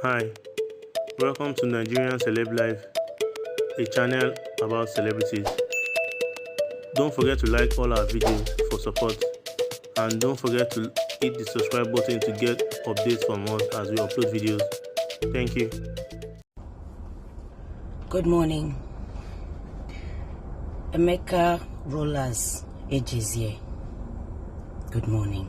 Hi, welcome to Nigerian Celeb Life, a channel about celebrities. Don't forget to like all our videos for support, and don't forget to hit the subscribe button to get updates from us as we upload videos. Thank you. Good morning. Emeka Rollas ages here. Good morning.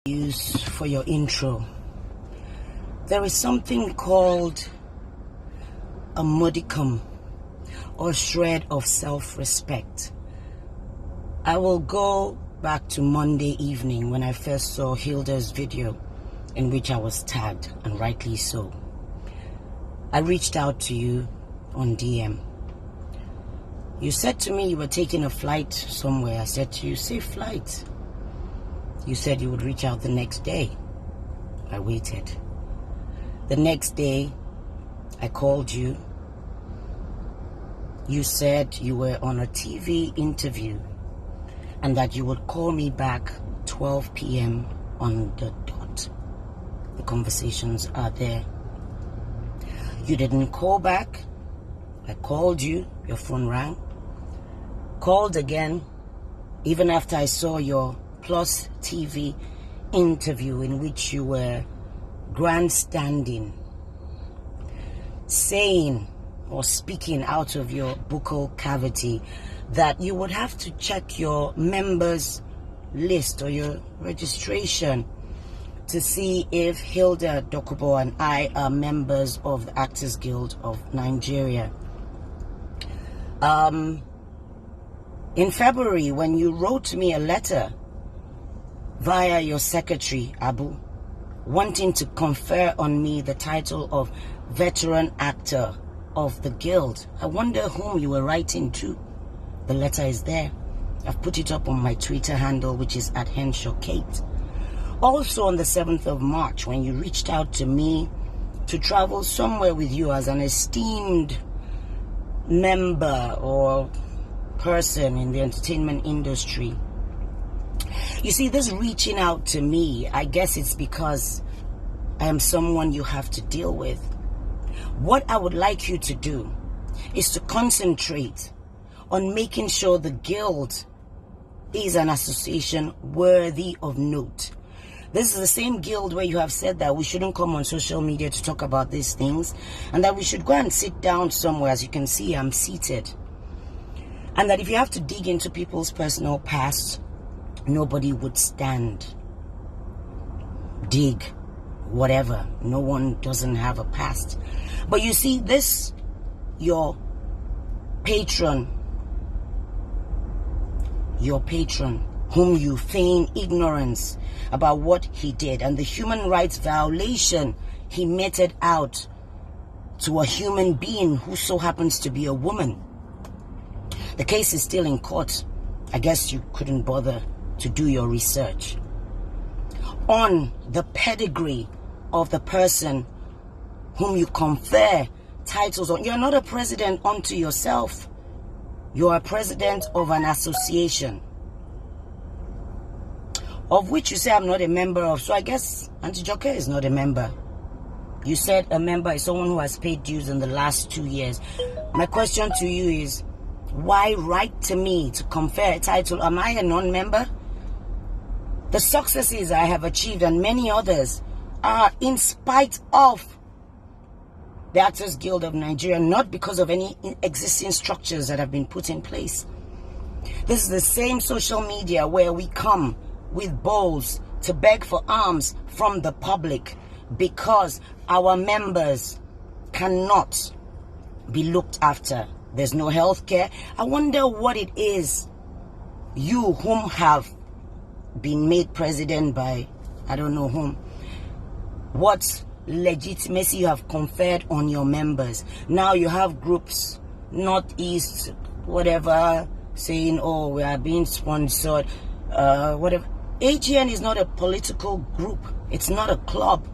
Use for your intro. There is something called a modicum or shred of self-respect. I will go back to Monday evening when I first saw Hilda's video in which I was tagged, and rightly so. I reached out to you on DM. You said to me you were taking a flight somewhere. I said to you, safe flight. You said you would reach out the next day. I waited. The next day, I called you. You said you were on a TV interview and that you would call me back 12 p.m. on the dot. The conversations are there. You didn't call back. I called you. Your phone rang. Called again, even after I saw your Plus TV interview in which you were grandstanding, saying or speaking out of your buccal cavity that you would have to check your members list or your registration to see if Hilda Dokubo and I are members of the Actors Guild of Nigeria. In February, when you wrote me a letter via your secretary, Abbo, wanting to confer on me the title of Veteran Actor of the Guild. I wonder whom you were writing to. The letter is there. I've put it up on my Twitter handle, which is at Henshaw Kate. Also on the 7th of March, when you reached out to me to travel somewhere with you as an esteemed member or person in the entertainment industry. You see, this reaching out to me, I guess it's because I am someone you have to deal with. What I would like you to do is to concentrate on making sure the Guild is an association worthy of note. This is the same Guild where you have said that we shouldn't come on social media to talk about these things, and that we should go and sit down somewhere. As you can see, I'm seated. And that if you have to dig into people's personal past, nobody would stand. Dig, whatever. No one doesn't have a past. But you see, this, your patron, whom you feign ignorance about what he did and the human rights violation he meted out to a human being who so happens to be a woman. The case is still in court. I guess you couldn't bother to do your research on the pedigree of the person whom you confer titles on. You're not a president unto yourself. You're a president of an association of which you say I'm not a member of. So I guess Auntie Joke is not a member. You said a member is someone who has paid dues in the last 2 years. My question to you is, why write to me to confer a title? Am I a non-member? The successes I have achieved and many others are in spite of the Actors Guild of Nigeria, not because of any existing structures that have been put in place. This is the same social media where we come with bowls to beg for alms from the public because our members cannot be looked after. There's no health care. I wonder what it is you whom have been made president by I don't know whom, what legitimacy you have conferred on your members. Now you have groups, Northeast, whatever, saying, oh, we are being sponsored, whatever. AGN is not a political group. It's not a club.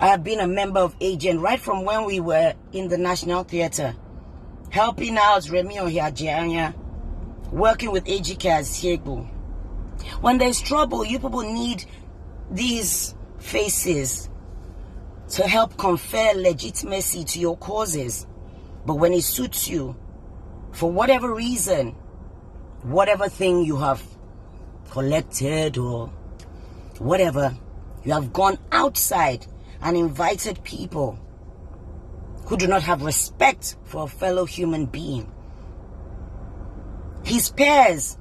I have been a member of AGN right from when we were in the National Theatre, helping out Remi Ohiajianya, working with AGK as Siegbu. When there's trouble, you people need these faces to help confer legitimacy to your causes. But when it suits you, for whatever reason, whatever thing you have collected or whatever, you have gone outside and invited people who do not have respect for a fellow human being. His peers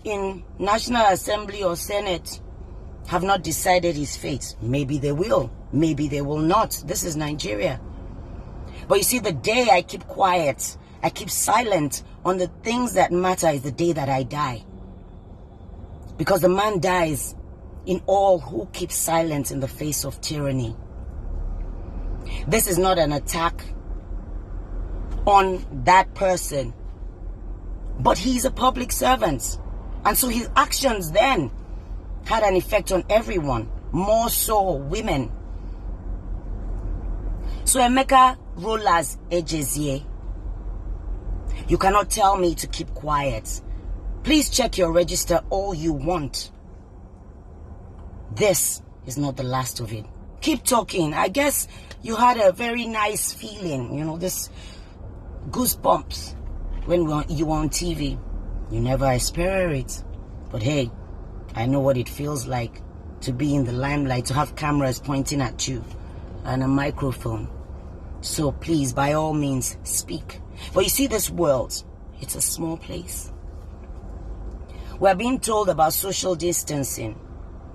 in National Assembly or Senate have not decided his fate. Maybe they will, maybe they will not. This is Nigeria. But you see, the day I keep quiet, I keep silent on the things that matter is the day that I die. Because the man dies in all who keep silent in the face of tyranny. This is not an attack on that person, but he's a public servant. And so his actions then had an effect on everyone, more so women. So Emeka Rollas Ejezie, you cannot tell me to keep quiet. Please check your register all you want. This is not the last of it. Keep talking. I guess you had a very nice feeling, you know, this goosebumps when you were on TV. You never experience it. But hey, I know what it feels like to be in the limelight, to have cameras pointing at you and a microphone. So please, by all means, speak. But you see, this world, it's a small place. We're being told about social distancing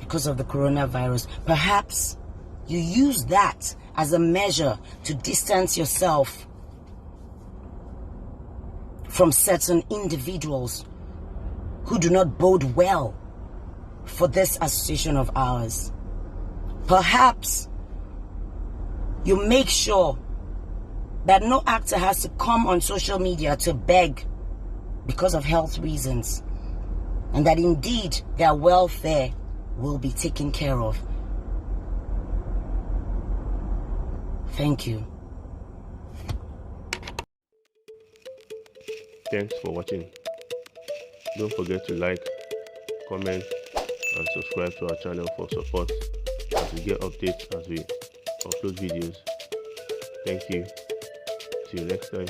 because of the coronavirus. Perhaps you use that as a measure to distance yourself from certain individuals who do not bode well for this association of ours. Perhaps you make sure that no actor has to come on social media to beg because of health reasons, and that indeed their welfare will be taken care of. Thank you. Thanks for watching. Don't forget to like, comment, and subscribe to our channel for support as we get updates as we upload videos. Thank you. See you next time.